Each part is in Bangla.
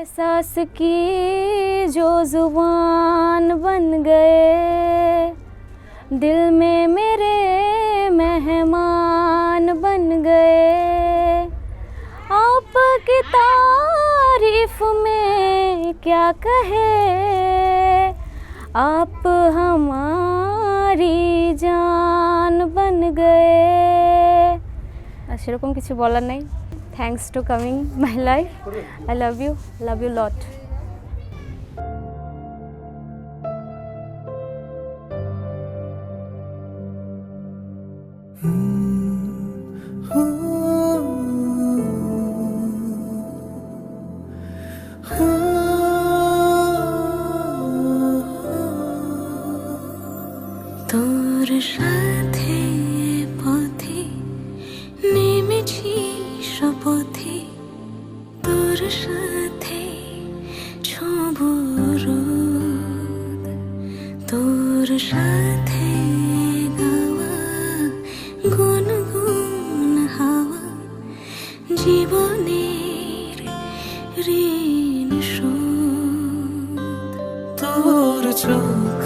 एहसास की जो जुबान बन गए, दिल में मेरे मेहमान बन गए। आपकी तारीफ में क्या कहे, आप हमारी जान बन गए। সেরকম কিছু বলার নাই। Thanks to coming my life. I love you lot. তোর সাথে পথে নেমেছি শপথে, তোর সাথে ছোঁব রোদ, তোর সাথে গাওয়া গুনগুন হাওয়া, জীবনের ঋণ শোধ। তোর চোখ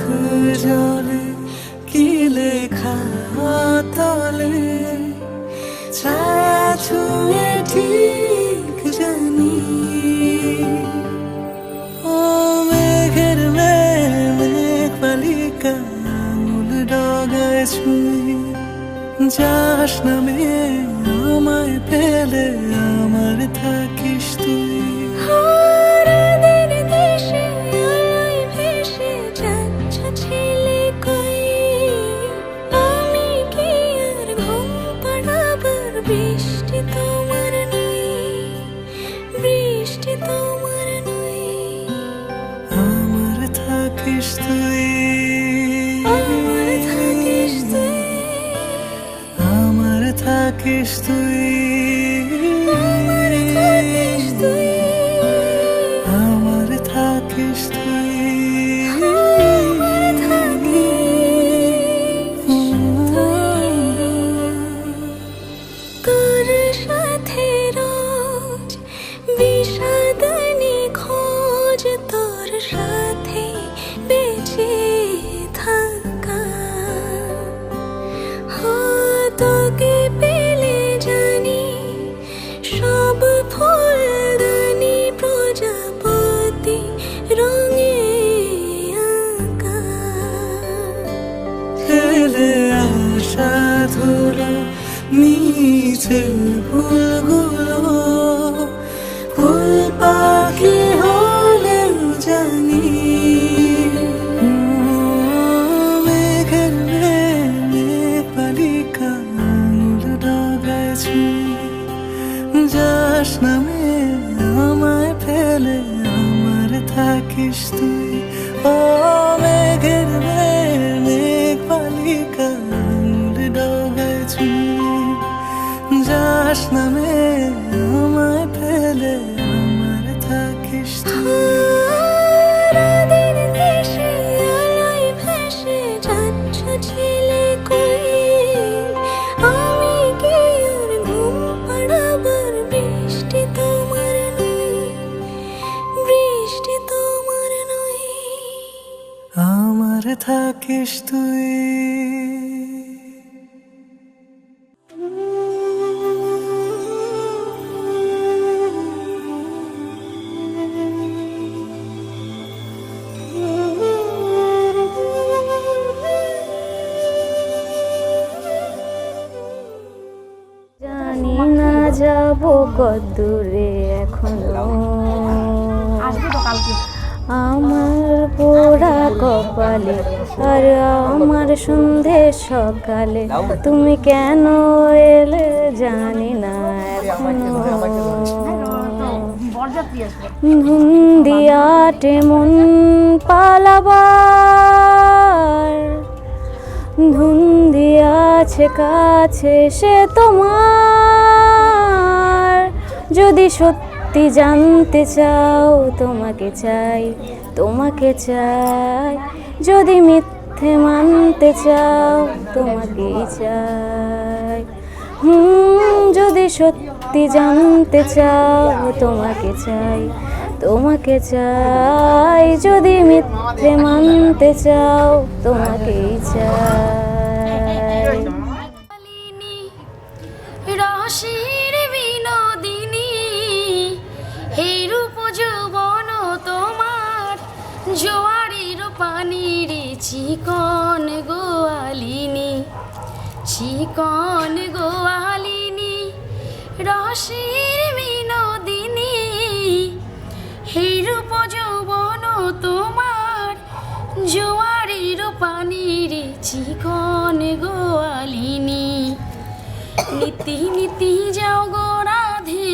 জলে কি লেখা তলে, ছায়া ছুঁয়ে ঠিক জানি। ও মেঘের মেঘ পালিকা আঙুল ডগায় ছুঁই, যাস নামে আমায় পেলে আমার থাকিস তুই। বৃষ্টি তোমার নই, বৃষ্টি তোমার নই, আমার থাকিস তুই, আমার থাকিস তুই, আমার থাকিস তুই, আমার থাকিস তুই, আমার থাকিস তুই। তোর সাথে বেঁচে থাকা, তোকে পেলে জানি সব ফুলদানি প্রজাপতি রঙে আঁকা। ফেলে আসা ধুলো নিচে ফুলগুলো, ফুল পাখি হলেও জানি। মেঘের মেঘ পালিকা আঙুল ডগায় ছুঁই, যাস নামে আমায় ফেলে আমার থাকিস তুই। ও মেঘের মেঘ পালিকা আঙুল ডগায় ছুঁই, যাস নামে আমায় ফেলে আমার থাকিস তুই। রাতের দেশে আলোয় ভেসে যাচ্ছ ছেলে কই, আমি কি আর ঘুম পাড়াবার বৃষ্টি তোমার নই, বৃষ্টি তোমার নই, আমার থাকিস তুই। জানি না যাবো কদ্দূরে এখনো, আমার পোড়া কপালে আর আমার সন্ধে সকালে তুমি কেন এলে জানি না এখনো। ধুন্দিয়াটে মন পালাবার, ধুন্দিয়াছে কাছে সে তোমার। যদি সত্যি জানতে চাও তোমাকে চাই, তোমাকে চাই। যদি মিথ্যে মানতে চাও তোমাকেই চাই। যদি সত্যি জানতে চাও তোমাকে চাই, তোমাকে চাই, যদি মিথ্যে মানতে চাও তোমাকেই চাই। রসের বিনোদিনী, হে রূপ যৌবন তোমার, জোয়ারের পানির চিকন গোয়ালিনী, চিকন গোয়ালিনী। রসের বিনোদিনী, হে রূপ যৌবন তোমার, জোয়ারের পানির চিকন গোয়ালিনী। নীতি নীতি যাও গো রাধে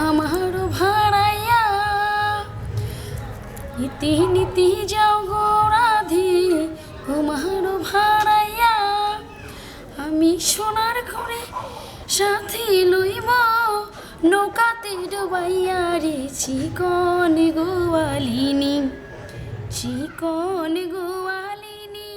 আমার ভাড়াইয়া, নীতি নীতি যাও গো রাধে আমার ভাড়াইয়া। আমি সোনার ঘরে সাথে লইব নৌকাতে ডুবাইয়া রে, চিকন গোয়ালিনী, চিকন গোয়ালিনী।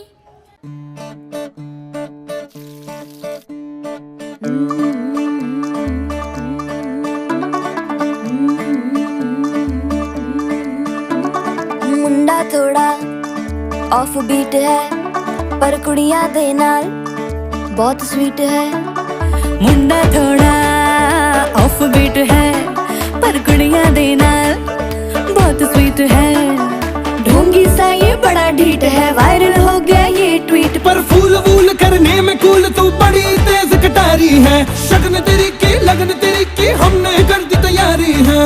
मुंडा थोड़ा ऑफ बीट है पर कुड़ियां दे नाल बहुत स्वीट है। मुंडा थोड़ा ऑफ बीट है पर कुड़ियां दे नाल बहुत स्वीट है। ढोंगी सा ये बड़ा ढीठ है, वायरल हो गया ये ट्वीट पर फूल वूल करने में कूल तू बड़ी तेज कटारी है। शगन तेरी की लगन तेरी की हमने कर दी तैयारी है।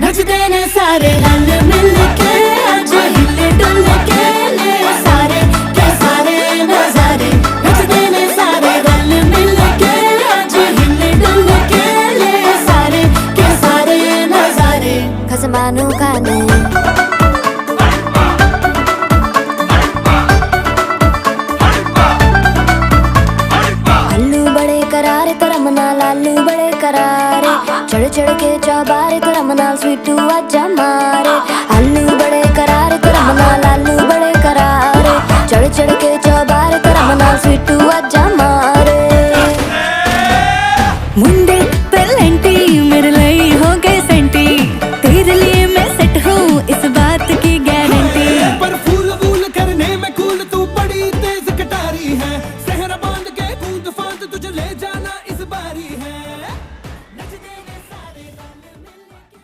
नचते ने सारे रल मिल के आज हिले डुल के ले सारे के सारे नजारे। नचते ने सारे रल मिल के आज हिले डुल के ले सारे के सारे नजारे। खसमानू खाने आलू बड़े करारे तो रमना लालू बड़े करारे। चढ़ चढ़ के चौबारे तो रमना स्वीटू आजा मारे। आलू बड़े करारे तो रमना लालू बड़े करारे। चढ़ चढ़ के चौबारे तो रमना स्वीटू आजा मारे। मुंडे पेलेंटी मेरे लिए हो गए सेंटी, तेरे लिए मैं सेट हूँ इस बात की गारंटी। पर फूल वूल करने में कूल तू बड़ी तेज कटारी है। सहरा बांध के कूद फांद तुझे ले जाना इस बारी है। नचते ने सारे रल मिल के।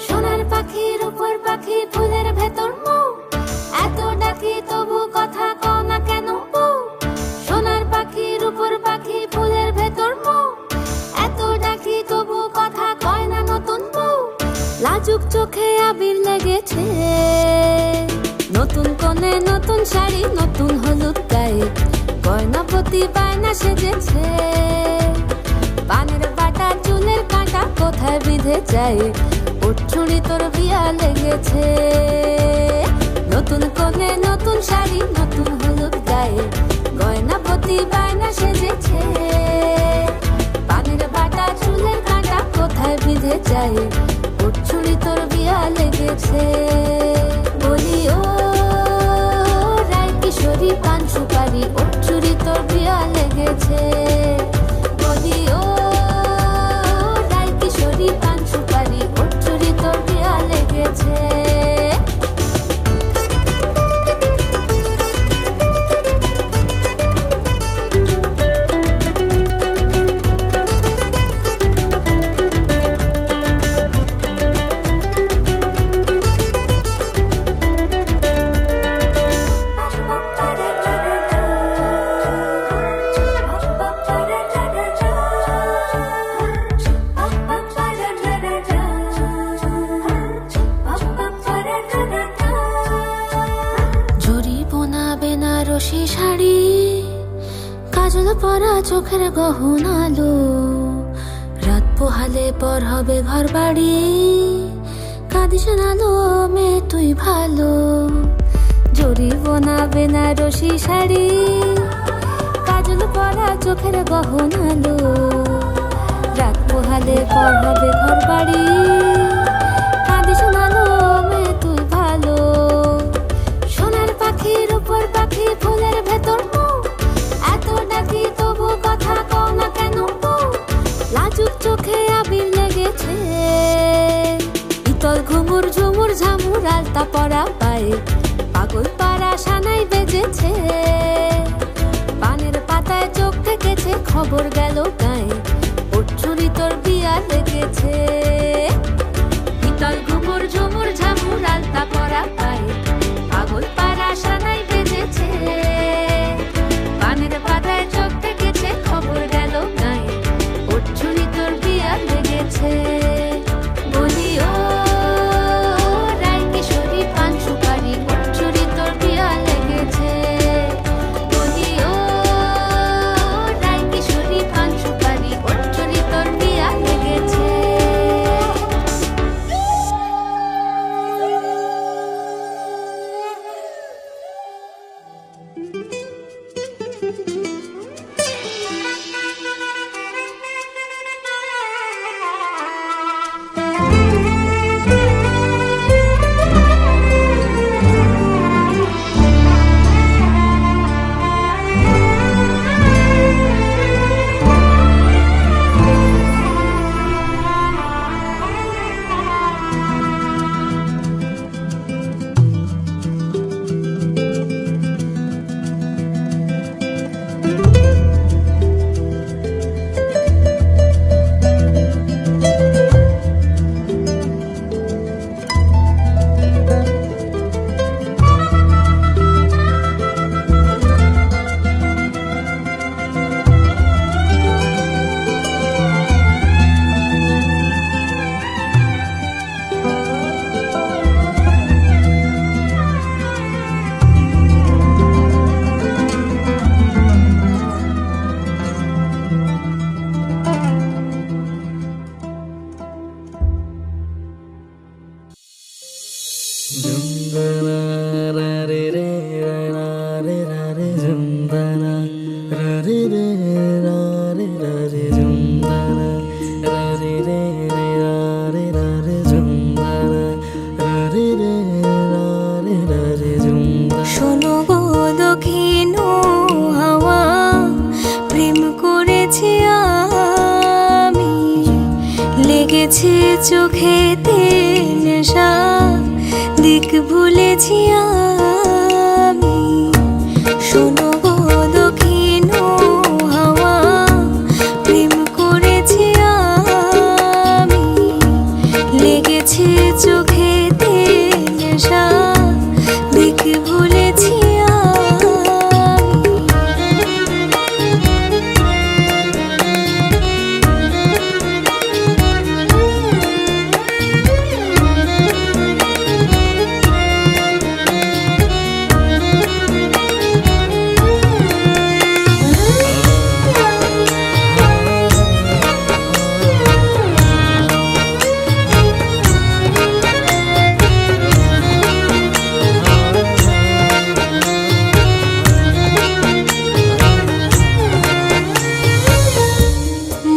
সোনার পাখির উপর পাখি ফুলের ভেতর মুখ, এত ডাকি তবু কথা কও না কেন বউ। সোনার পাখির উপর পাখি ফুলের ভেতর মুখ, এত ডাকি তবু কথা কয় না নতুন বউ। লাজুক চোখে আবির লেগেছে, নতুন কোণে নতুন শাড়ি নতুন হলুদ গায়ে, গয়নাপতি বায়না সেজেছে। পানের বাটা চুলের কাঁটা কোথায় বিঁধে যায়, উঠছুড়ি তোর বিয়া লেগেছে। নতুন কোণে নতুন শাড়ি নতুন হলুদ গায়ে, গয়নাপতি বায়না সেজেছে। পানের বাটা চুলের কাঁটা কোথায় বিঁধে যায়, উঠছুড়ি তোর বিয়া লেগেছে। বলি ও রায় কিশোরী পান সুপারি, উঠছুড়ি তোর বিয়া লেগেছে। বলি ও রায় কিশোরী পান সুপারি, উঠছুড়ি তোর বিয়া লেগেছে। বেনারসি শাড়ি, কাজল পরা চোখের গহনালো, রাত পোহালে পর হবে ঘর বাড়ি, কাঁদিস না লো মেয়ে তুই ভালো। জরি বোনা বেনারসি শাড়ি, কাজল পরা চোখের গহনালো, রাত পোহালে পর হবে ঘর বাড়ি, কাঁদিস না লো মেয়ে তুই ভালো। সোনার পাখি রূপোর পাখি ফুলের ভেতর মুখ, এত ডাকি তবু কথা কও না কেন বউ? লাজুক চোখে আবির লেগেছে, ইতল ঘুমুর ঝুমুর ঝামুর আলতা পরা পায়ে, পাগল পাড়া সানাই বেজেছে। পানের পাতায় চোখ থেকেছে, খবর গেল গায়ে, ওর চুরি তোর বিয়া লেগেছে। ইতল ঘুমুর ঝুমুর ঝামুর আলতা পরা পায়ে, পাগল পাড়া সানাই বেজেছে। পানের পাতায় চোখ থেকেছে, খবর গেল গায়ে, ওর চুরি তোর বিয়া লেগেছে। বলি ও রাই কিশোরী পান সুপারি, ওর চুরি তোর বিয়া লেগেছে। বলি ও রাই কিশোরী পান সুপারি, ওর চুরি তোর বিয়া লেগেছে। শোনো গো দক্ষিণ হাওয়া, প্রেম করেছি আমি, লেগেছে চোখেতে নেশা, দিক ভুলেছি আমি। শোনো গো দক্ষিণ হাওয়া, প্রেম করেছি আমি, লেগেছে চোখেতে নেশা, দিক ভুলেছি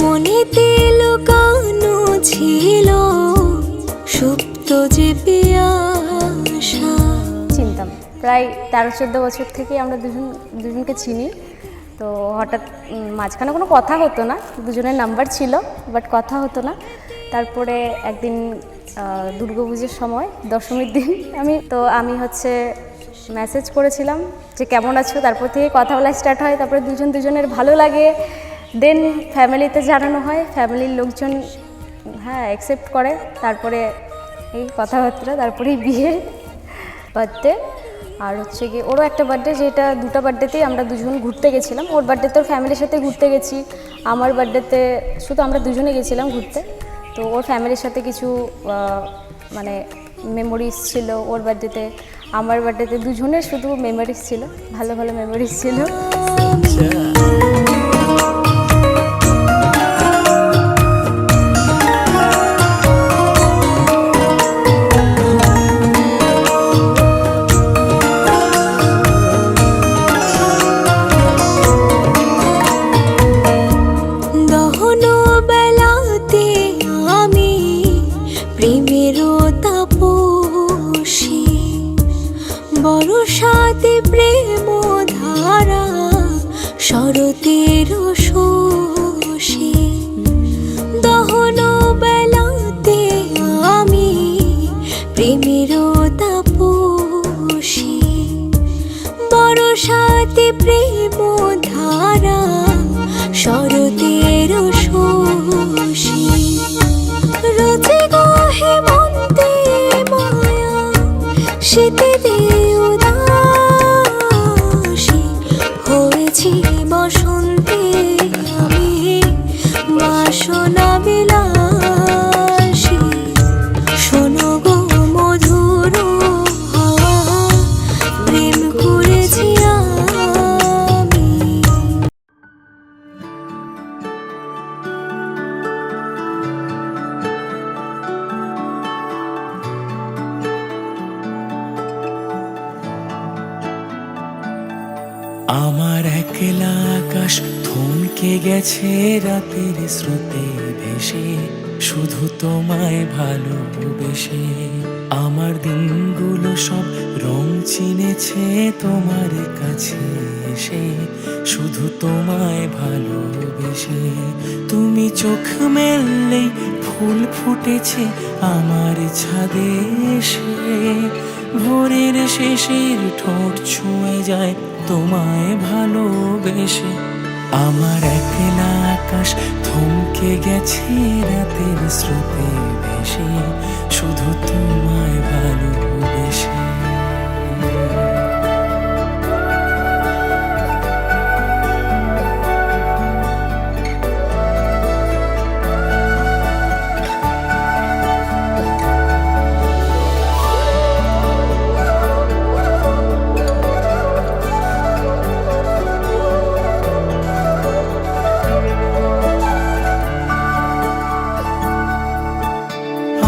মনেতে লুকানো ছিল সুপ্ত যে পিয়াসা। চিনতাম প্রায় 13-14 বছর থেকে আমরা দুজনকে চিনি। তো হঠাৎ মাঝখানে কোনো কথা হতো না, দুজনের নাম্বার ছিল বাট কথা হতো না। তারপরে একদিন দুর্গাপুজোর সময় দশমীর দিন আমি হচ্ছে মেসেজ করেছিলাম যে কেমন আছো, তারপর থেকে কথা বলা স্টার্ট হয়। তারপরে দুজনের ভালো লাগে, দেন ফ্যামিলিতে জানানো হয়, ফ্যামিলির লোকজন অ্যাকসেপ্ট করে। তারপরে এই কথাবার্তা, তারপরেই বিয়ে, বার্থডে, আর হচ্ছে গিয়ে ওরও একটা বার্থডে, যেটা দুটো বার্থডেতেই আমরা দুজন ঘুরতে গেছিলাম। ওর বার্থডেতে ওর ফ্যামিলির সাথে ঘুরতে গেছি, আমার বার্থডেতে শুধু আমরা দুজনে গেছিলাম ঘুরতে। তো ওর ফ্যামিলির সাথে কিছু মানে মেমোরিজ ছিল ওর বার্থডেতে, আমার বার্থডেতে দুজনের শুধু মেমোরিজ ছিল, ভালো ভালো মেমোরিজ ছিল। দহন বেলাতে প্রেমেরও তাপসী বরসাতে প্রেম ধারা শরতের শোষী দহন বেলাতে আমি প্রেমেরও তাপসী বরসাতে প্রেম ধারা শরতের শোষী রোজে গো হেমন্তে মায়া শীতে উদাসী হয়েছি বসন্তে আমি বাসনা বিলাসী শোনো গো মধুর হাওয়া প্রেম করেছি আমি। আমার একলা আকাশ থমকে গেছে রাতের স্রোতে ভেসে শুধু তোমায় ভালোবেসে আমার দিনগুলো সব রং চিনেছে তোমার কাছে এসে শুধু তোমায় ভালোবেসে তুমি চোখ মেললেই ফুল ফুটেছে আমার ছাদে এসে ভোরের শেষের ঠোঁট ছুঁয়ে যায় তোমায় ভালোবেসে আমার একলা আকাশ থমকে গেছে রাতের স্রোতে ভেসে শুধু তোমায় ভালোবেসে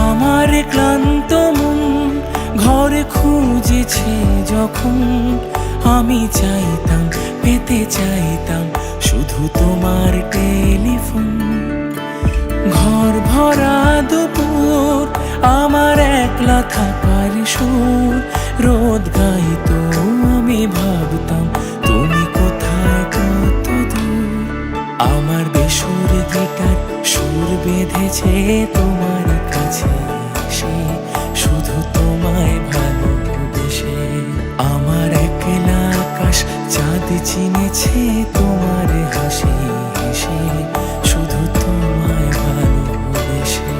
আমার ক্লান্ত মন ঘরে খুঁজেছে যখন আমি চাইতাম পেতে চাইতাম শুধু তোমার টেলিফোন ঘর ভরা দুপুর আমার একলা থাকার সুর রোদ গাইতো আমি ভাবতাম তুমি কোথায় কত দূর আমার বেসুর গিটার সুর বেঁধেছে তোমার কাছে এসে শুধু তোমায় ভালোবেসে আমার একলা আকাশ চাঁদ চিনেছে তোমার হাসি হেসে শুধু তোমায় ভালোবেসে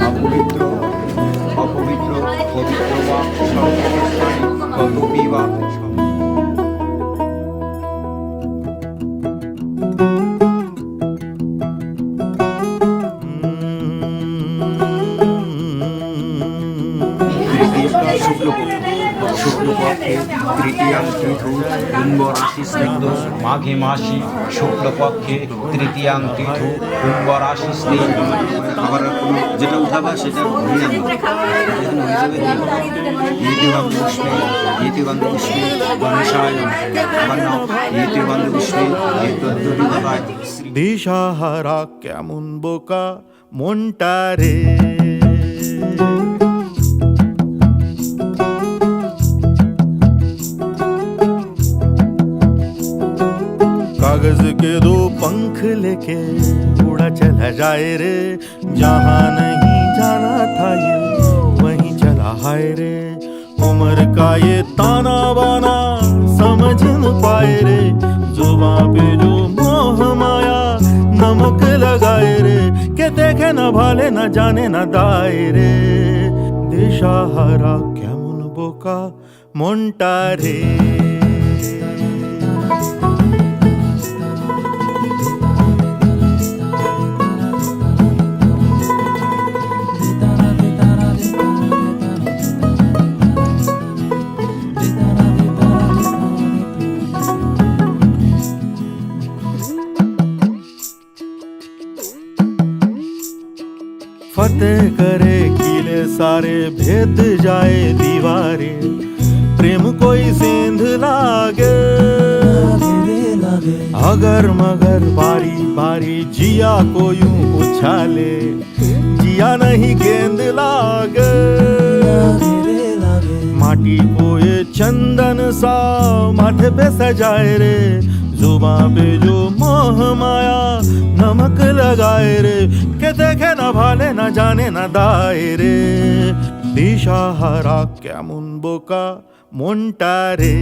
অপবিত্র অপবিত্র পবিত্র বা সর্বস্থানে ততপি বা শুক্লপক্ষে তৃতীয়াং তিথৌ কুম্ভ রাশি স্নিগ্ধ মাঘে মাসি শুক্লপক্ষে তৃতীয়াং তিথৌ কুম্ভ রাশি স্নিগ্ধ। আবার যেটা উঠাবা সেটা ঘুরে আনবো এখানে হয়ে যাবে ইতিবান্ধবুষ্মে ইতিবান্ধবুষ্মে গণেশায় আবার নাও ইতিবান্ধবুষ্মে ইত্যদ্দুরিধরায় দিশাহারা কেমন বোকা মনটা রে, कागज के दो पंख लेके उड़ा चला जाए रे, जहाँ नहीं जाना था ये वहीं चला हाय रे। उम्र का ये ताना बाना समझ न पाए रे, जुबां पे जो मोह माया नमक लगाए रे, के देखे न भाले न जाने न दाए रे। दिशाहारा केमन बोका मोंटा रे। फतेह करे किले सारे भेद जाए दीवारें, प्रेम कोई सेंध लागे अगर मगर बारी बारी जिया को यूं उछाले, जिया नहीं गेंद लागे माटी को ये चंदन सा माथे पे सजाए रे, जुबां पे जो मोह माया नमक लगाए रे, के देखे न भाले न जाने न दाए रे। दिशाहारा केमन बोका मोंटा रे।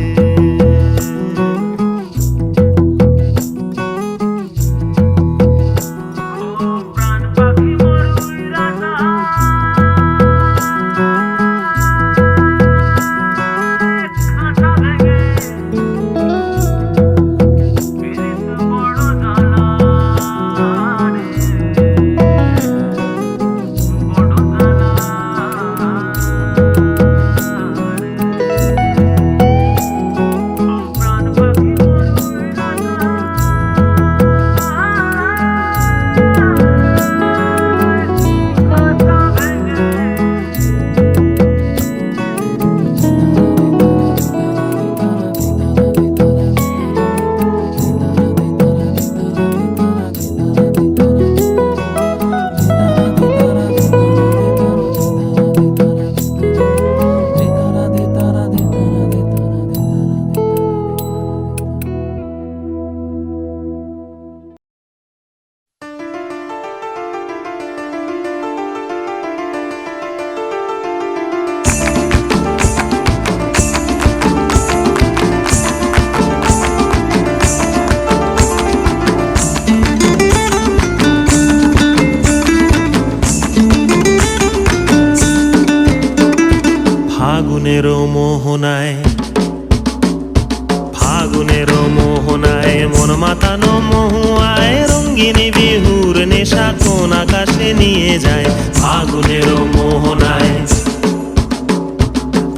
ফাগুনের মোহনায় মন মাতানো মহুয়ায় রঙ্গিনী বিহুর নেশা কোন আকাশে নিয়ে যায়। ফাগুনের মোহনায়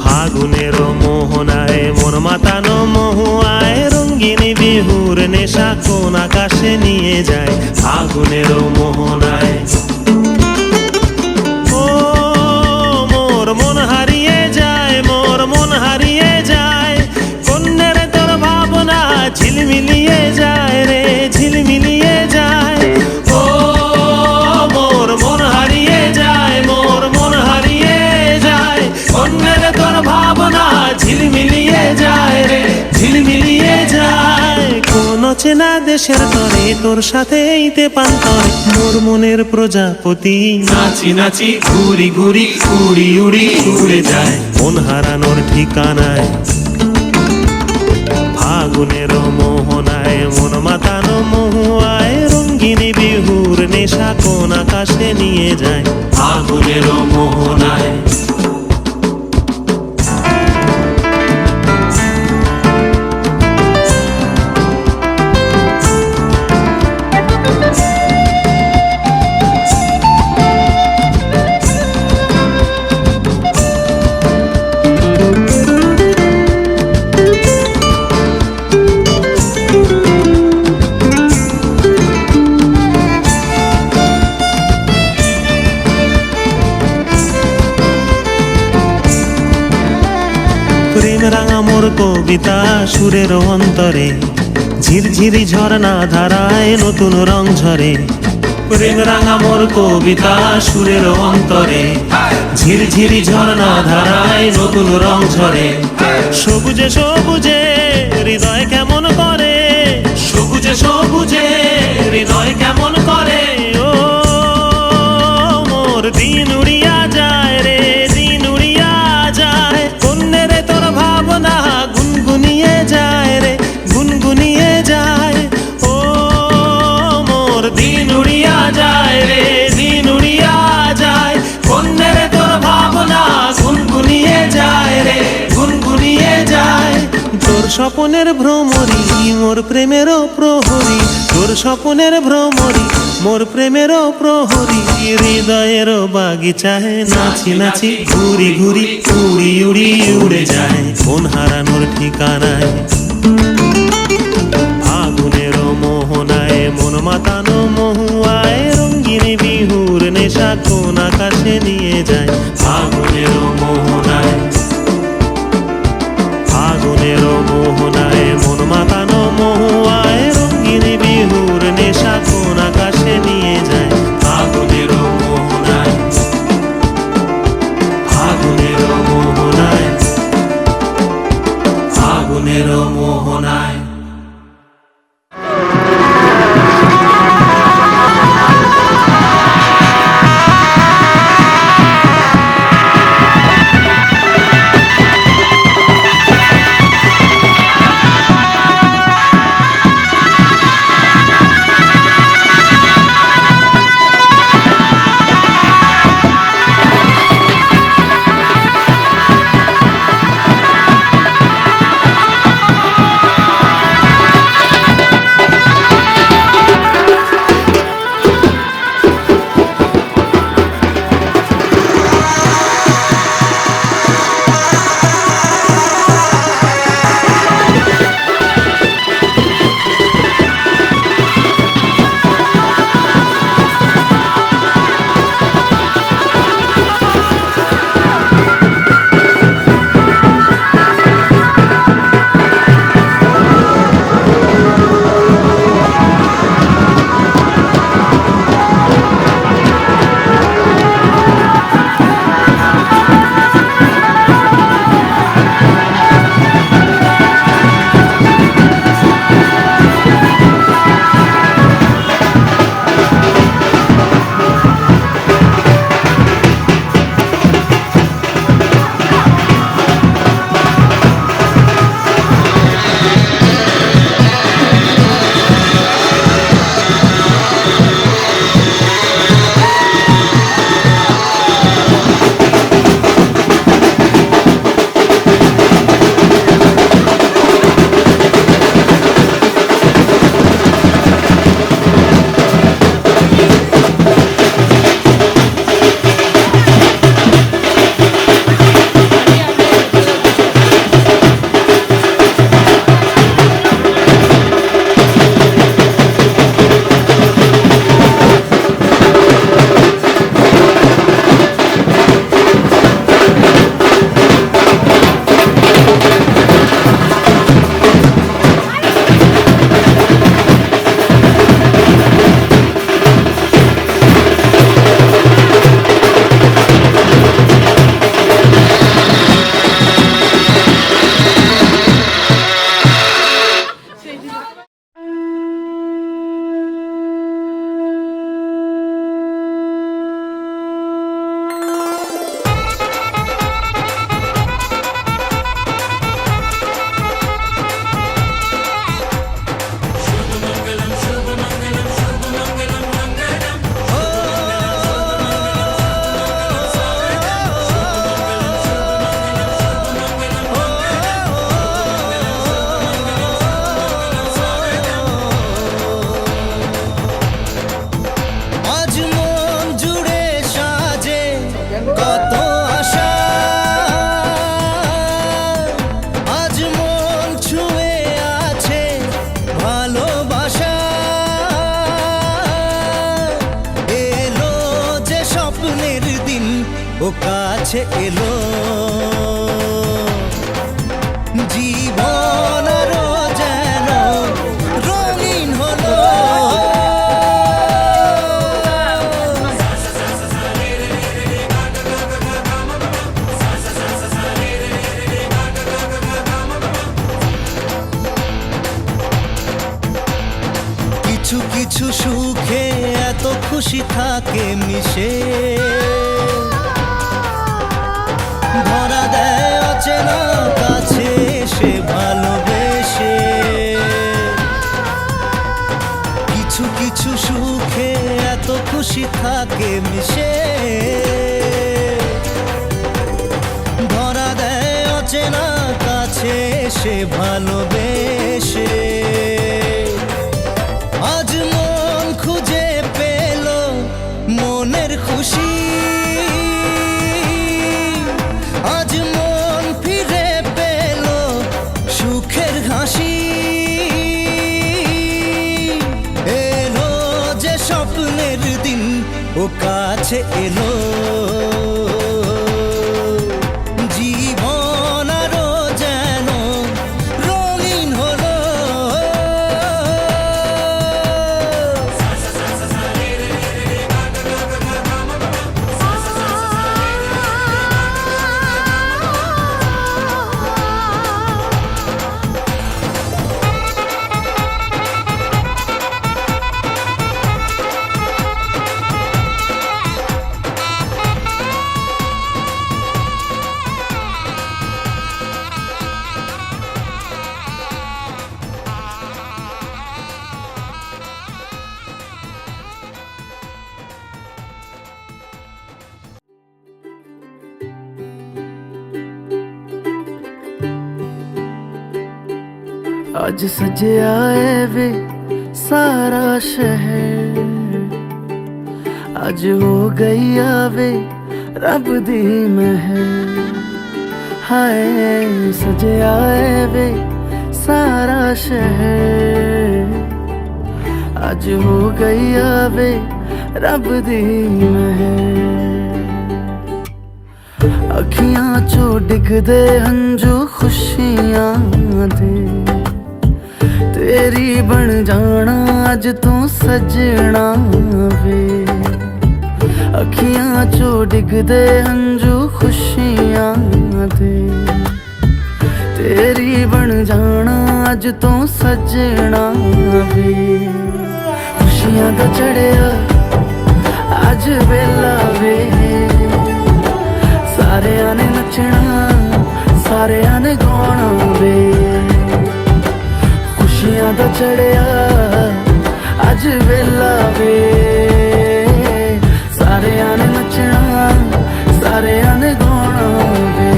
ফাগুনের মোহনায় মন মাতানো মহুয়ায় রঙ্গিনী বিহুর নেশা কোন আকাশে নিয়ে যায়। ফাগুনের মোহনায় ও মোর মন হারিয়ে যায়, মোর মন হারিয়ে যায়, কন্যের তোর ভাবনা ঝিলমিলিয়ে যায় রে, ঝিলমিলিয়ে যায়। ও মোর মন হারিয়ে যায়, মোর মন হারিয়ে যায়, কন্যের তোর ভাবনা ঝিলমিলিয়ে যায় রে, ঝিলমিলিয়ে যায়। কোন চেনা দেশের তরে তোর সাথে এইতে পান্তরে মোর মনের প্রজাপতি নাচি নাচি ঘুরি ঘুরি উড়ি উড়ি উড়ে যায় মন হারানোর ঠিকানায়। ফাগুনের মোহনায় মন মাতানো মহুয়ায় রঙ্গিনী বিহুর নেশা কোন আকাশে নিয়ে যায়। ফাগুনের মোহনায় প্রেম রাঙা মোর কবিতা সুরের অন্তরে, ঝিরঝিরি ঝরনা ধারায় নতুন রং ঝরে। প্রেম রাঙা মোর কবিতা সুরের অন্তরে, ঝিরঝিরি ঝরনা ধারায় নতুন রং ঝরে। সবুজে সবুজে হৃদয় কেমন করে, সবুজে সবুজে হৃদয় কেমন করে। ও মোর দিন উড়িয়া যায় রে, দিন উড়িয়া যায়। কন্যে রে তোর ভাবনা গুনগুনিয়ে যায় রে, গুনগুনিয়ে যায়। ও মোর দিন উড়িয়া যায় রে, দিন উড়িয়া যায়। কন্যে রে তোর ভাবনা গুনগুনিয়ে যায় রে, গুনগুনিয়ে যায়। তোর স্বপনের ভ্রমরি মোর প্রেমেরও প্রহরী, তোর স্বপনের ভ্রমরি মোর প্রেমেরও প্রহরী। হৃদয়ের বাগিচায় নাচি নাচি ঘুরি ঘুরি উড়ি উড়ি উড়ে যায় কোন হারানোর ঠিকানায়। আগুনের মোহনায় মন মাতানো মহুয়ায়, রঙিন বিহুর নেশা কোন আকাশে নিয়ে যায়। আগুনের মোহনায়, আগুনের মোহনায় মন মাতানো মহুয়ায়, রঙিন বিহুর নেশা কোন আকাশে নিয়ে যায়। আগুনের মোহনায়, আগুনের মোহনায়, আগুনের মোহনায়। ও কাছে এলো জীবন আরো যেন রঙিন হলো। কিছু কিছু সুখে এত খুশি থাকে মিশে, ধরা দেয় অচেনা কাছে সে ভালোবেসে। কিছু কিছু সুখে এত খুশি থাকে মিশে, ধরা দেয় অচেনা কাছে সে ভালোবেসে। আজ মন খুঁজে পেল মনের খুশি, আজ মন ফিরে পেল সুখের হাসি। এলো যে স্বপ্নের দিন ও কাছে এলো, জীবন আরো যেন রঙিন হলো। आज सजया है वे सारा शहर, आज हो गई आवे रब दी महर। हाय सजया है वे सारा शहर, आज हो गई आवे रब दी महर। अखियां चो डिगदे हंजू खुशियां दे, तेरी बन जाना अज तू सजना वे। अखियां चो डिगदे हंजू खुशियां दे, तेरी बन जाना अज तू सजना वे। खुशियां दा चढ़िया अज वेला वे, सारेयां ने नचना सारेयां ने गाना वे। खुशियां दा चढ़िया अज वेला वे, सारेयां ने नचना सारेयां ने गाना वे।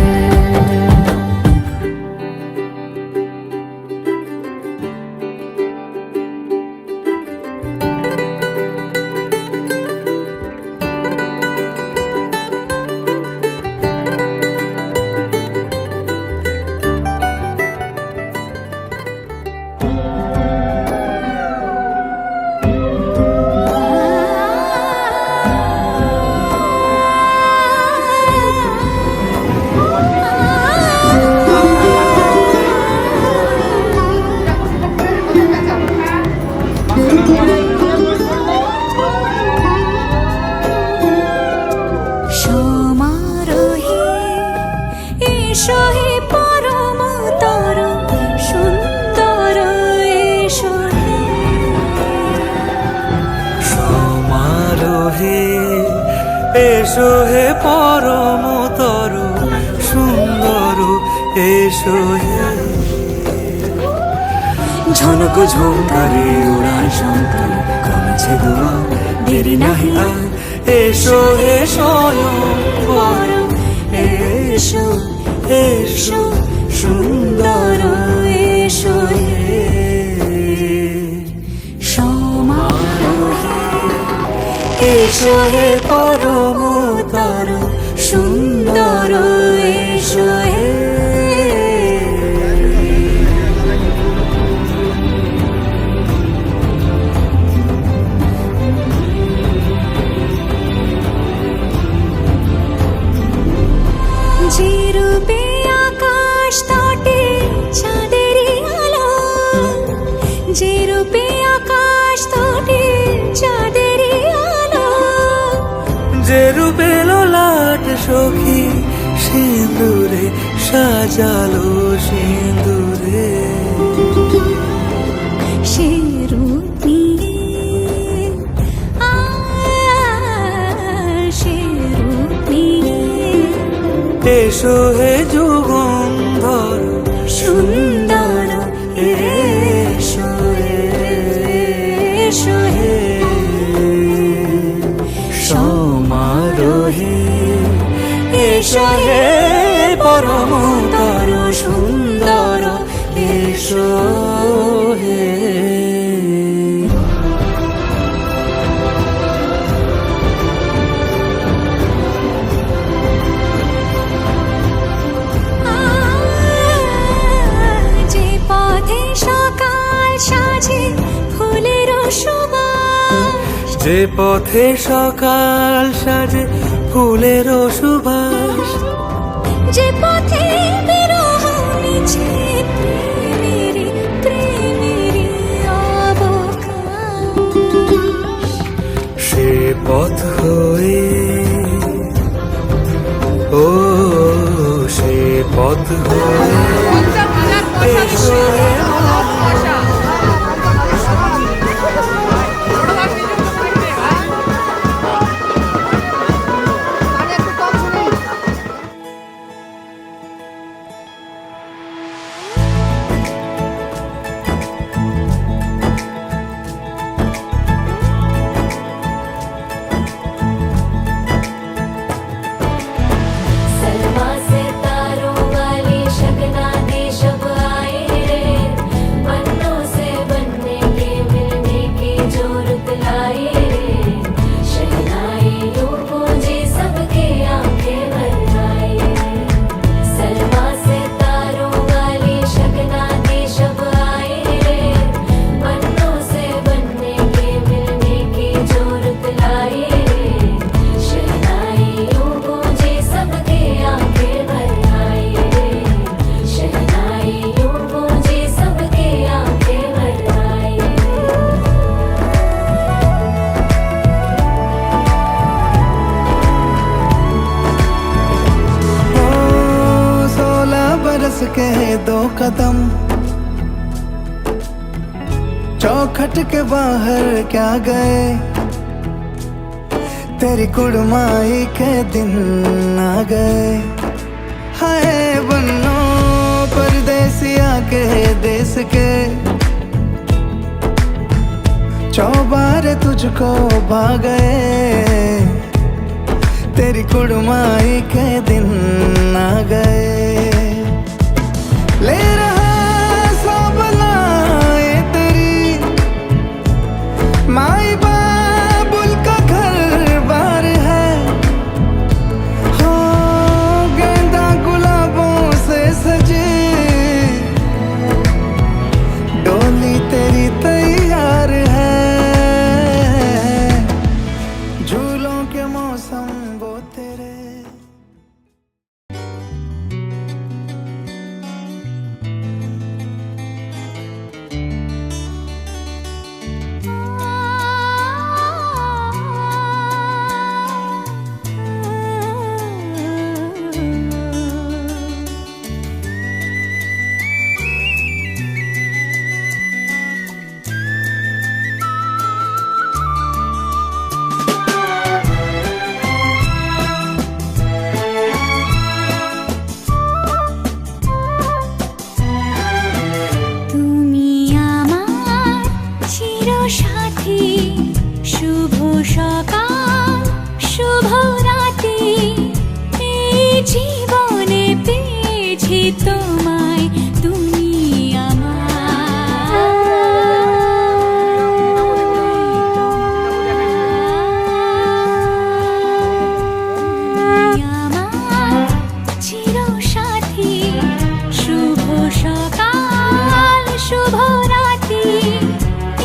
এসো হে পরমতর সুন্দর, এসো হে ঝনক ঝঙ্কারে উড়ান শঙ্কর, কমেছে দোয়া দেরি নাহি আর। এসো হে স্বয়ং পরম, এসো এসো সুন্দর, এসো হে সমারোহে। এসো হে পরমতর সুন্দর, এসো হে যে রূপে আকাশ তটে ঘাট সখী সিঁদুরে সাজালো সিঁদুরে সে রূপ নিয়ে সে রূপ নিয়ে এসো হে যুগন্ধর সুন্দর এসো এসো হে সমারোহে এসো হে পরমতর সুন্দর এসো হে যে পথে সকাল সাজে ফুলের সুবাস যে পথে সকাল সাজে ফুলের সুবাস যে পথে বিরহ মিছে প্রেমের প্রেমের অবকাশ সে পথ হয়ে ও সে পথ হয়ে এসো হে सलमा से तारों वाली शगना दे शब आए रे बनों से बनने के मिलने की जोरत लाए रे शहनाई यूं गूंजे सबके आंखें भर आए सलमा से तारों वाली शगना दे शब आए रे बनों से बनने के मिलने की जोरत लाए रे शहनाई यूं गूंजे सबके आंखें भर आए रे शहनाई यूं गूंजे सबके आंखें भर आए ओ 16 बरस के 2 कदम चौखट के बाहर क्या गए तेरी कुड़माई के दिन आ गए हाय बन्नो परदेसिया के देश के चौबारे तुझको भा गए तेरी कुड़माई के दिन आ गए ले रहा सब लाए तेरी माई बाबुल का घर बार है हो गेंदा गुलाबों से सजे डोली तेरी तैयार है झूलों के मौसम वो तेरे তুমি আমার চিরসাথী শুভ সকাল শুভ রাতি এই জীবনে পেয়েছি তোমায় তুমি আমার চিরসাথী শুভ সকাল শুভ রাতি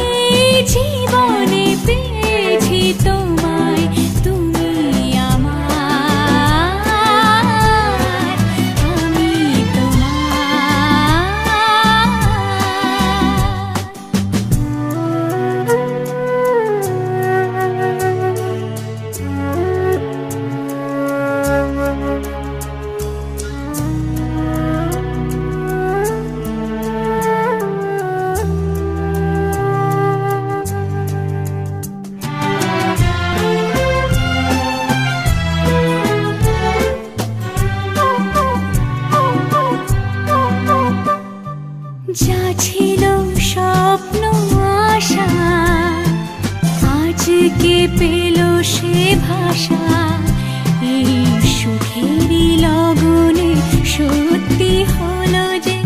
এই জীবনে পেয়েছি তোমায় তুমি আমার আমি তোমার পেল সে ভাষা এই সুখেরই লগনে সত্যি হলো যে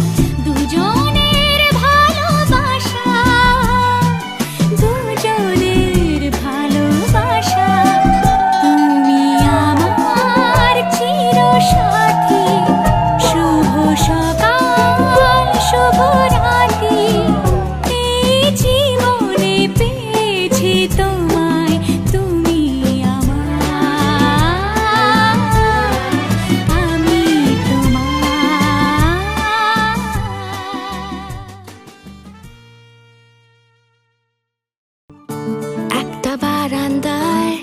দুজনের ভালোবাসা, দুজনের ভালোবাসা। তুমি আমার চিরসাথী, শুভ সকাল শুভ রাতি, এই জীবনে পেয়েছি তোমায়, তুমি আমার, আমি তোমার। একটা বারান্দায়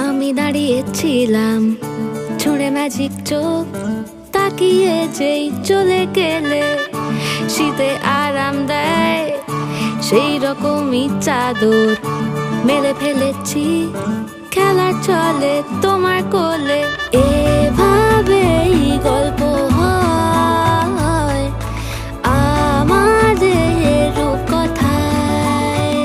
আমি দাঁড়িয়েছিলাম, ছুঁড়ে ম্যাজিক চোখ তাকিয়ে যেই চলে গেলে, শীতে আরাম দেয় সেই রকমই চাদর মেলে ফেলেছি, খেলার চলে তোমার কোলে। এভাবেই গল্প হয় আমাদের রূপকথায়,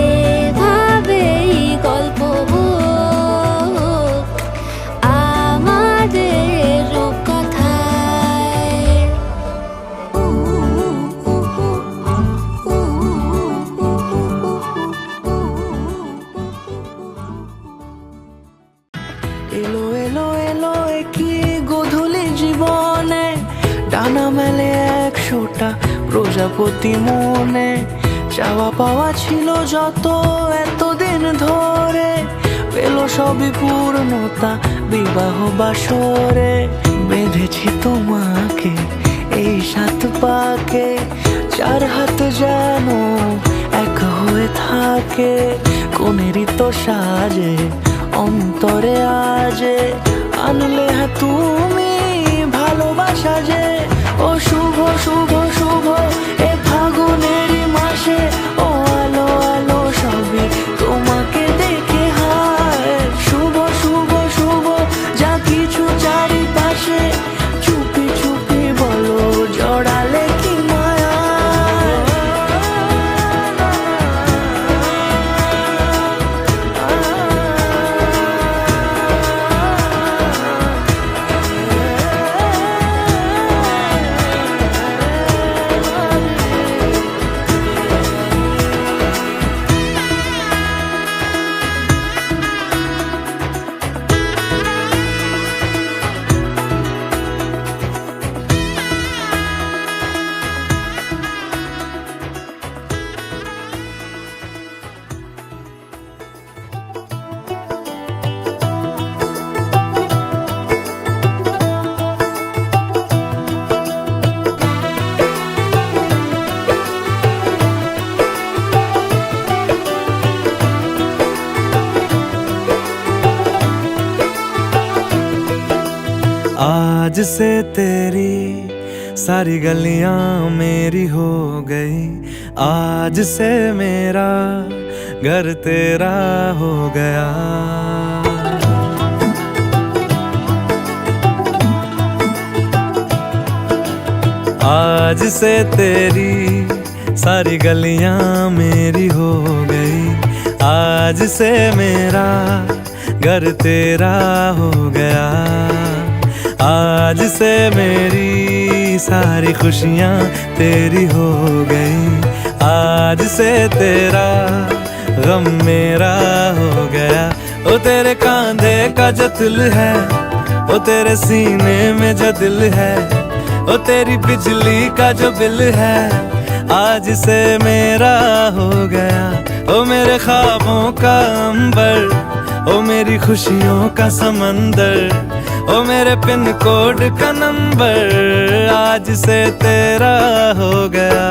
এভাবেই গল্প হোক আমাদের রূপকথায়। এলো এলো এলো কি গোধূলি জীবনে, ডানা মেলে 100টা প্রজাপতি মনে, চাওয়া পাওয়া ছিল যত এতদিন ধরে, পেল সবই পূর্ণতা বিবাহ বাসরে। বেঁধেছি তোমাকে এই 7 পাকে, 4 হাত যেন এক হয়ে থাকে, কোনেরই তো সাজে অন্তরে আজে, আনলে হ্যাঁ তুমি ভালোবাসা যে। ও শুভ শুভ শুভ এ ফাগুনেরই মাসে, ও আলো আলো সবই তোমাকে দেখে হায়। শুভ শুভ শুভ যা কিছু চারিপাশে, চুপি চুপি বলো জড়ালে কি মায়া। आज से तेरी सारी गलियां मेरी हो गई, आज से मेरा घर तेरा हो गया। आज से तेरी सारी गलियां मेरी हो गई, आज से मेरा घर तेरा हो गया। आज से मेरी सारी खुशियाँ तेरी हो गई, आज से तेरा गम मेरा हो गया। ओ तेरे कांधे का जो दिल है, ओ तेरे सीने में जो दिल है, ओ तेरी बिजली का जो बिल है, आज से मेरा हो गया। ओ मेरे ख्वाबों का अंबर, ओ मेरी खुशियों का समंदर, ओ मेरे पिन कोड का नंबर, आज से तेरा हो गया।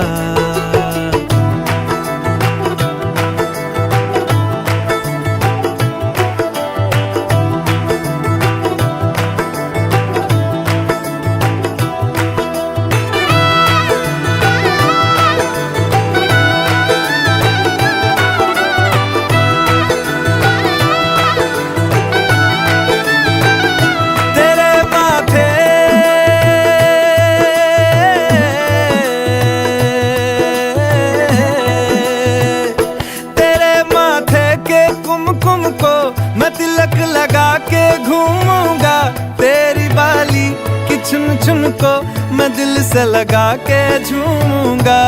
चुन चुन को मैं दिल से लगा के झूमूंगा।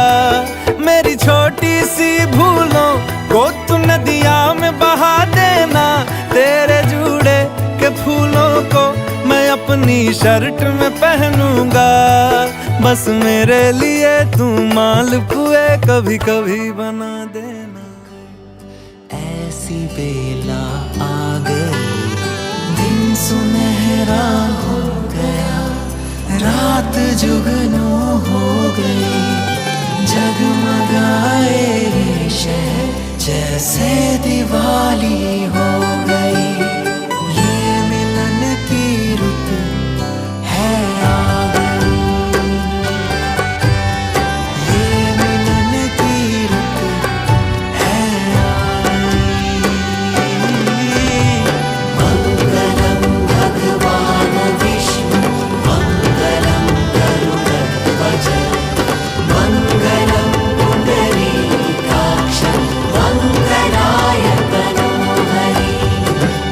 मेरी छोटी सी भूलों को तू नदिया में बहा देना। तेरे जूड़े के फूलों को मैं अपनी शर्ट में पहनूंगा। बस मेरे लिए तू मालपुए कभी कभी बना देना। ऐसी बेला आ गई, दिन सुनहरा हो गया, रात जुगनू हो गई। जगमगाए ये शहर जैसे दिवाली हो गई। ये मिलन की रुत है आ गई, ये मिलन की रुत है आ गई। मंगलम भगवान विष्णु मंगलम गरुड़ध्वज मंगलम पुंडरीकाक्ष मंगलाय तनोहरि।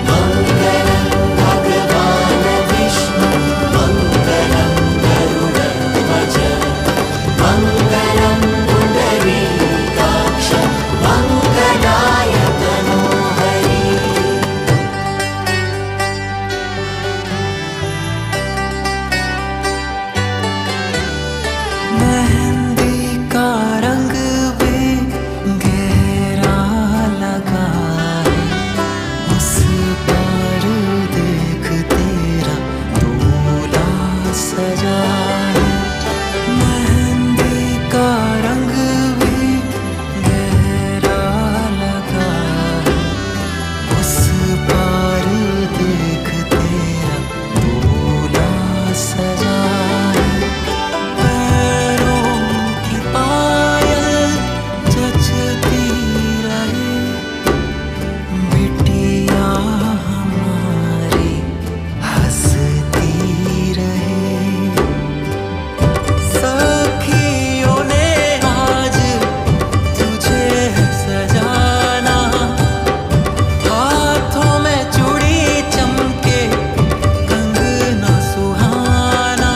मंगलम भगवान विष्णु मंगलम गरुड़ध्वज मंगलम पुंडरीकाक्ष मंगलाय तनोहरि। मेहंदी का रंग भी गहरा लगा है, उस पर देख तेरा दूल्हा सजा है। मेहंदी का रंग भी गहरा लगा है, उस पर देख तेरा दूल्हा सजा है। पैरों की पायल जचती रहे, बिटिया हमारी हंसती रहे। सखियों ने आज तुझे सजाना, हाथों में चूड़ी चमके कंगना सुहाना।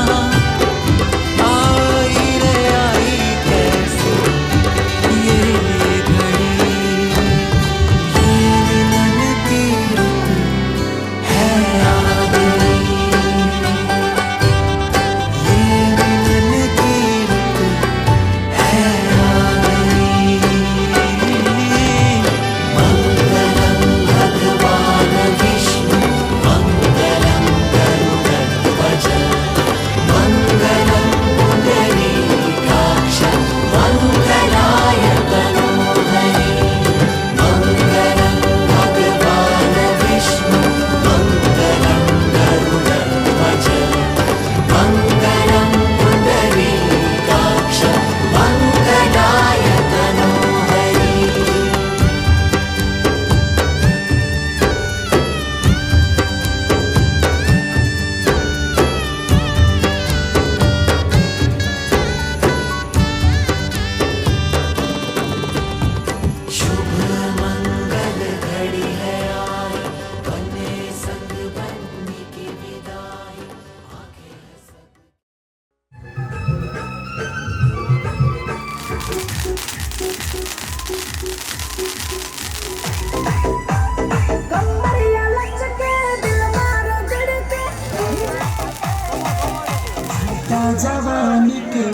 आई रे आई कैसे ये घड़ी, ये मिलन की रुत है आ गई। ये मिलन की रुत है आ गई। मंगलम भगवान विष्णु मंगलम गरुड़ध्वज मंगलम पुंडरीकाक्ष मंगलाय तनोहरि। मंगलम भगवान विष्णु मंगलम गरुड़ध्वज मंगलम पुंडरीकाक्ष मंगलाय तनोहरि। शुभ मंगल घड़ी है आई, बने संग बनने की विदाई। जवानी के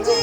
जी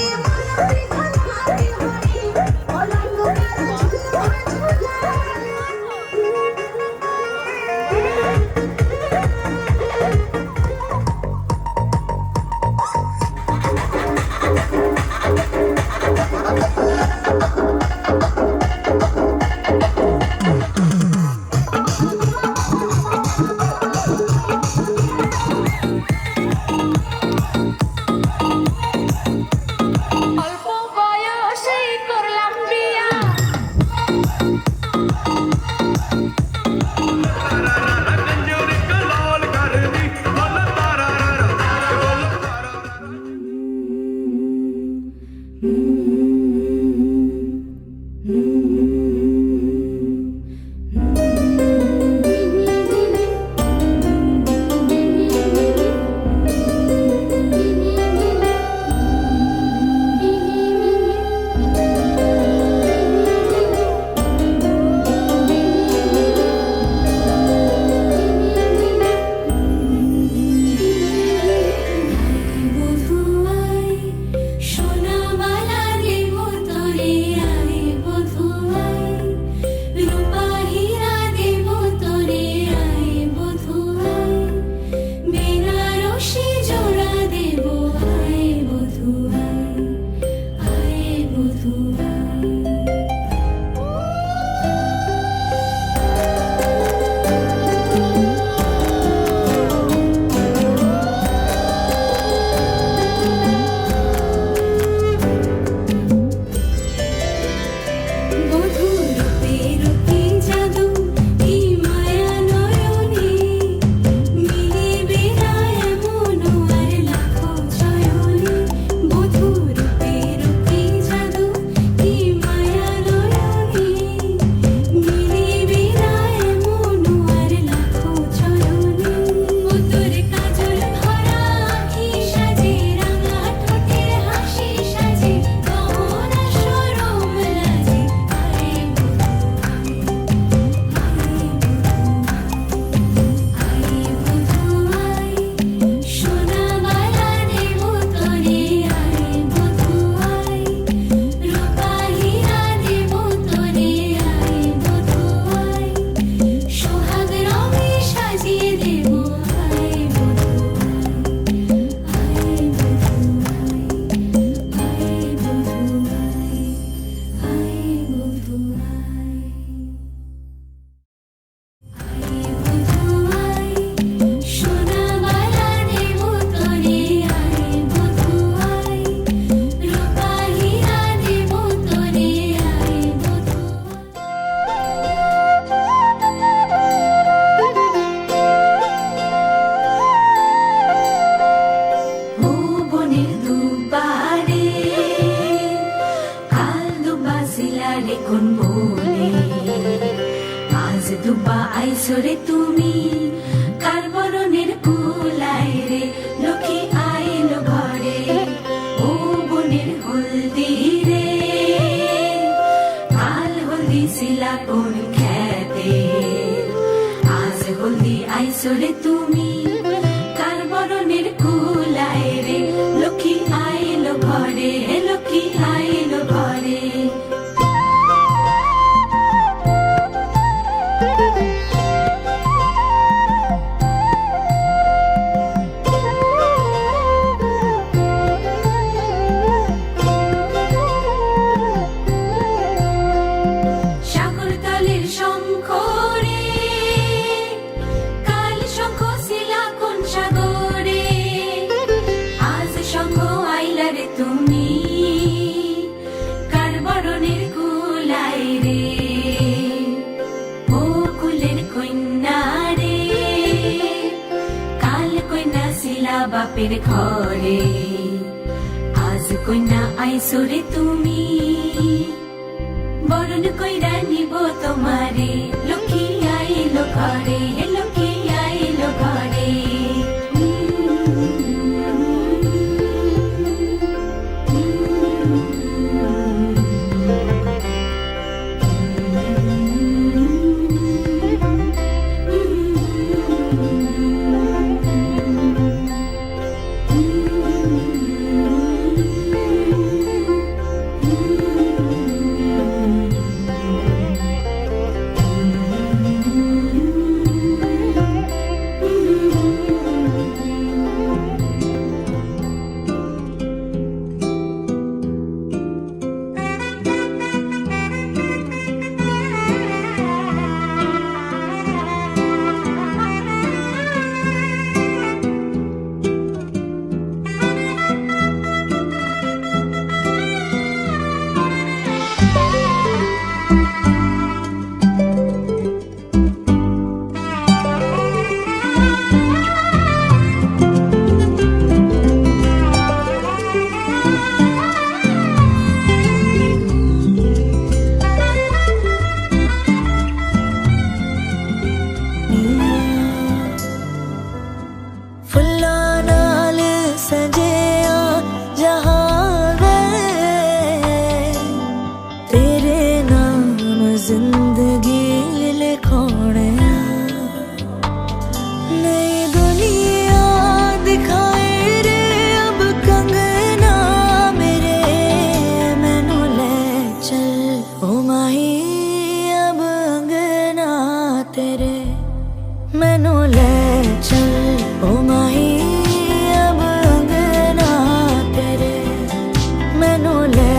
আইসরে তুমি কার বরণের কুলায় রে লক্ষ্মী আইলো ঘরে ও বনের হলদি রে কাল হলদি শিলা কোন খেতে আজ হলদি আইসরে তুমি কার বরণের কুলায় রে লক্ষ্মী আইলো ঘরে লক্ষ্মী আইলো ঘরে সাগরতলের শঙ্খ রে কাল শঙ্খ শিলা কোন সাগরে আজ শঙ্খ আইলা রে তুমি কার বরণের কুলায় রে ও কুলের কন্যা রে কাল কন্যা শিলা বাপের ঘরে আজ কন্যা আইসরে তুমি বরণ কইরা নিব তোমারে লক্ষ্মী আইলো ঘরে লক্ষ্মী আইলো ঘরে फुल्लां नाल सजिया जहां वे तेरे नाम जिंदगी लिखोणे नई दुनिया दिखाए रे अब कंगना मेरे मैनू ले चल ओ माही अब अंगना तेरे मैनू ले चल ओ माही अब अंगना तेरे मैनू ले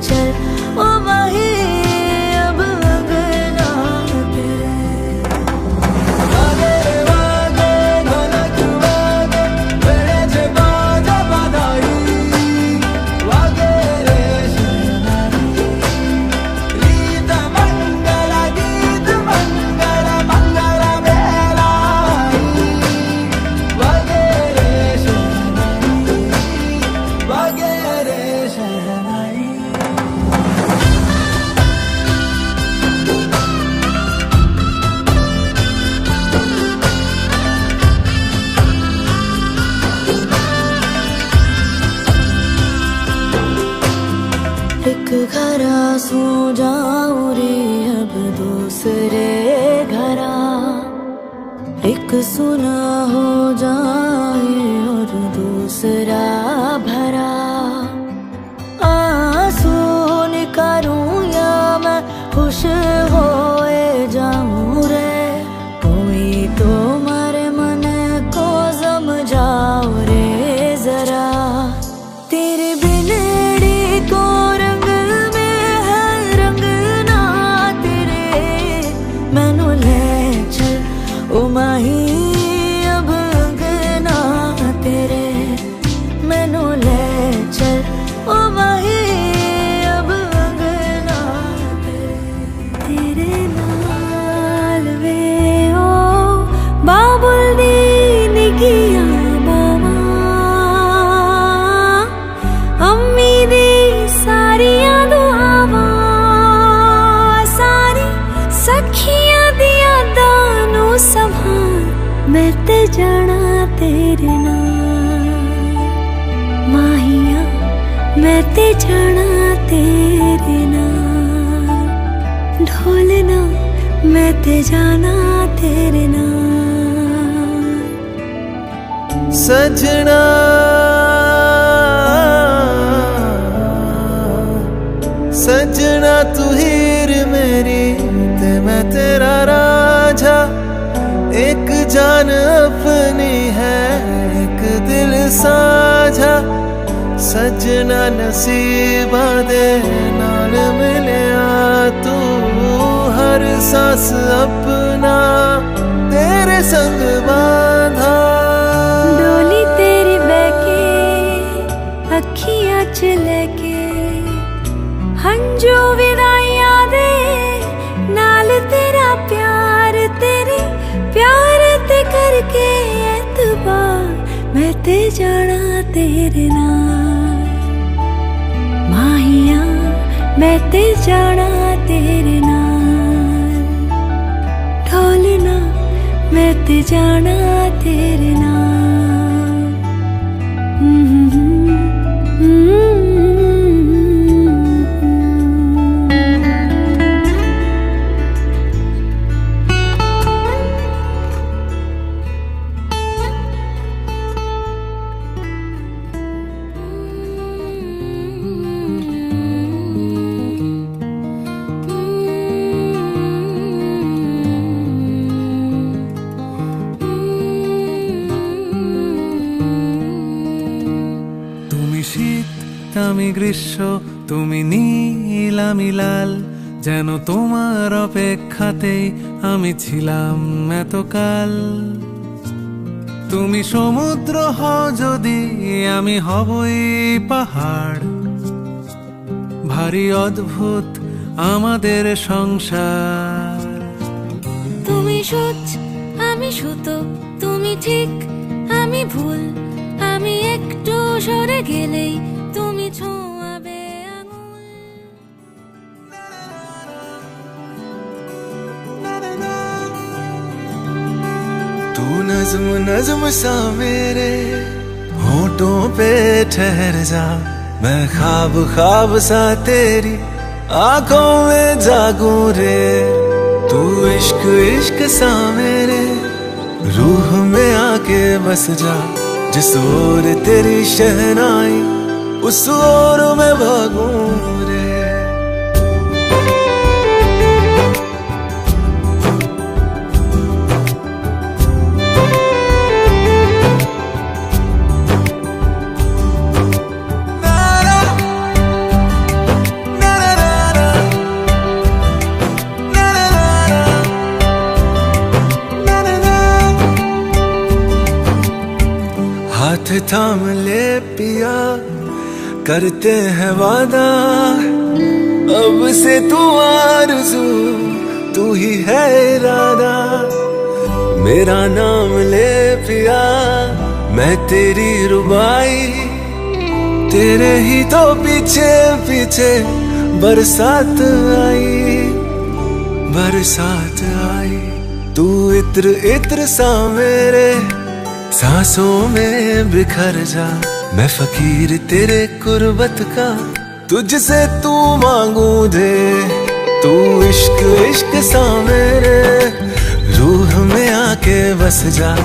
चल ओ माही अब अंगना तेरे एक घरा सो जाऊं रे अब दूसरे घरा एक सुना हो जाए और दूसरा भरा आंसू निकालूं या मैं खुश होए जाऊं रे कोई तो मारे मन को समझाओ रे जरा तेरे बिनड़ी को रंग में है रंगना तेरे मैनू ले चल ओ माही अब अंगना तेरे तेरे नाल माहिया मैं ते जाना तेरे नाल ढोलना मैं ते जाना तेरे नाल सजना सजना तू हीर मेरी ते मैं तेरा राजा एक जान अपनी है एक दिल साझा सजना नसीबा दे नाल मिलिया तू हर सांस अपना तेरे संग बांधा डोली तेरी बहके अखियां च लेके हंजू विदाइयां दे नाल तेरा प्यार तेरे प्यार ते करके एतबार मैं ते जाना तेरे नाल माहिया मैं ते जाना तेरे नाल ढोलना मैं ते जाना तेरे नाल আমি গ্রীষ্ম তুমি নীল আমি লাল যেন তোমার অপেক্ষাতেই আমি ছিলাম এতকাল তুমি সমুদ্র হও যদি আমি হবই পাহাড় ভারী অদ্ভুত আমাদের সংসার তুমি সূচ আমি সুতো তুমি ঠিক আমি ভুল আমি একটু সরে গেলেই তুমি ছোঁয়াবে আঙুল तू नज्म नज्म सा मेरे होठों पे ठहर जा मैं ख्वाब ख्वाब सा तेरी आंखों में जागूं रे तू इश्क इश्क सा मेरे रूह में आके बस जा जिस ओर तेरी शहनाई उस ओर में भागूं रे हाथ थाम ले पिया करते हैं वादा अब से तू आरज़ू तू ही है इरादा मेरा नाम ले पिया मैं तेरी रुबाई तेरे ही तो पीछे पीछे बरसात आई तू इत्र इत्र सा मेरे सांसों में बिखर जा मैं फकीर तेरे कुर्बत का तुझसे तू मांगू दे तू इश्क इश्क सा मेरे रूह में आके बस जा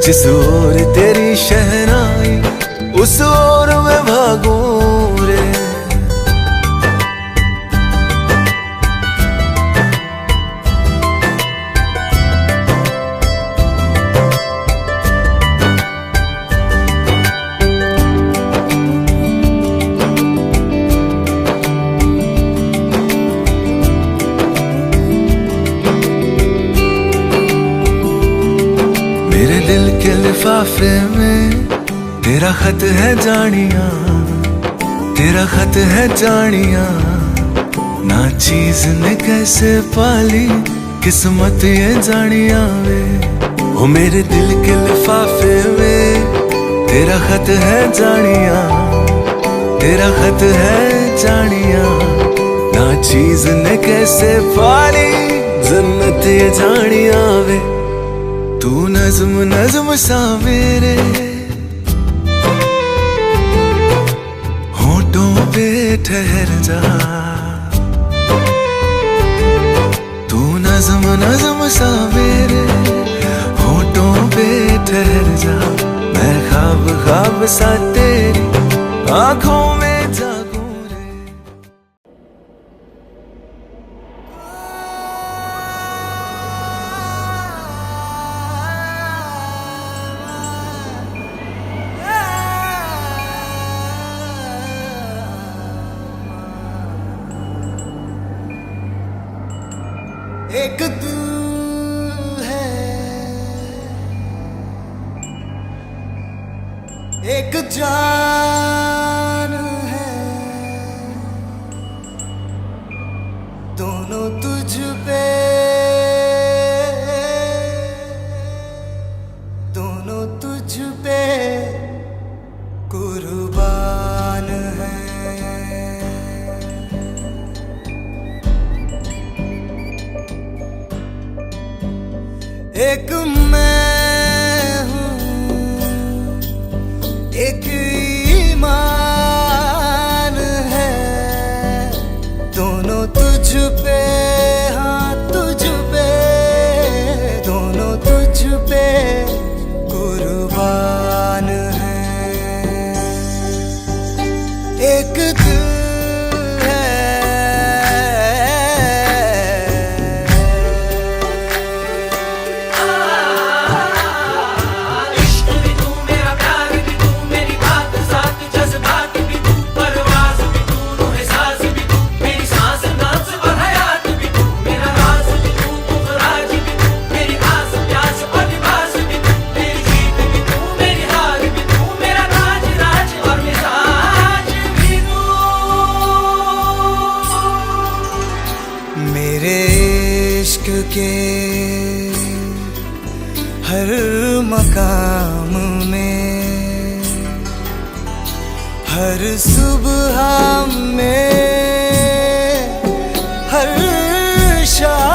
जिस ओर तेरी शहनाई उस ओर में भागूं रे दिल के लिफाफे में तेरा खत है जानिया तेरा खत है जानिया ना चीज ने कैसे पाली किस्मत ये जानिया वे ओ मेरे दिल के लिफाफे में तेरा खत है जानिया तेरा खत है जानिया ना चीज ने कैसे पाली जन्नत ये जानिया वे तू नज्म नज्म सा मेरे पे ठहर जा, तू नज़म नज़म सा मेरे होठों पे ठहर जा, मैं ख्वाब ख्वाब सा तेरी आँखों में जागूं रे। एक तू है, एक जान है, दोनों तुझ पे, दोनों तुझ पे कुर्बान है। एक मैं हूँ, एक ईमान है, दोनों तुझ पे, हाँ तुझ पे, दोनों तुझ पे कुर्बान है। एक दिल के हर मकाम में, हर सुबह में, हर शाम